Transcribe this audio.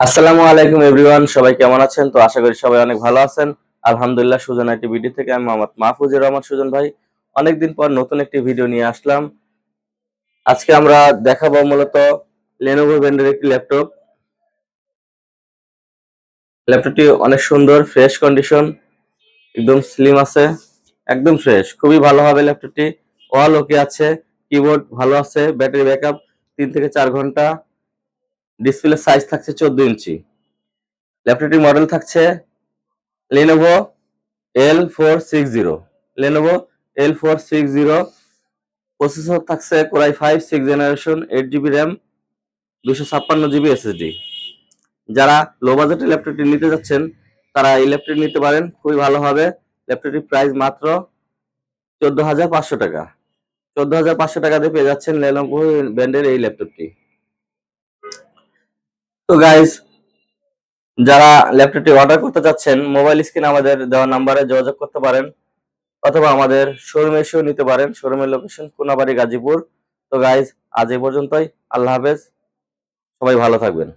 আসসালামু আলাইকুম এভরিওয়ান, সবাই কেমন আছেন? তো আশা করি সবাই অনেক ভালো আছেন। আলহামদুলিল্লাহ। সুজন আইটি ভিডিও থেকে আমি মোহাম্মদ মাহফুজুর রহমান সুজন ভাই অনেকদিন পর নতুন একটি ভিডিও নিয়ে আসলাম। আজকে আমরা দেখাবো মূলত লেনোভো ব্র্যান্ডের একটি ল্যাপটপ। ল্যাপটপটি অনেক সুন্দর, ফ্রেশ কন্ডিশন, একদম স্লিম আছে, একদম ফ্রেশ, খুবই ভালো হবে ল্যাপটপটি। অল ওকে আছে, কিবোর্ড ভালো আছে, ব্যাটারি ব্যাকআপ 3 থেকে 4 ঘন্টা, ডিসপ্লে সাইজ থাকছে 14 ইঞ্চি। ল্যাপটপটির মডেল থাকছে Lenovo L460, Lenovo L460। Processor থাকছে Core i5 6th generation, 8 GB RAM, 256 GB SSD। যারা লো বাজেটের ল্যাপটপটি নিতে যাচ্ছেন তারা এই ল্যাপটপটি নিতে পারেন, খুবই ভালো হবে। ল্যাপটপটির প্রাইস মাত্র 14,500 টাকা। 14,500 টাকা দিয়ে পেয়ে যাচ্ছেন Lenovo ব্র্যান্ডের এই ল্যাপটপটি। তো গাইজ, যারা ল্যাপটপটি অর্ডার করতে যাচ্ছেন মোবাইল স্ক্রিনে আমাদের দেওয়া নাম্বারে যোগাযোগ করতে পারেন, অথবা আমাদের শোরুমে এসেও নিতে পারেন। শোরুমের লোকেশন কোনাবাড়ি, গাজীপুর। তো গাইজ, আজ এই পর্যন্তই। আল্লাহ হাফেজ, সবাই ভালো থাকবেন।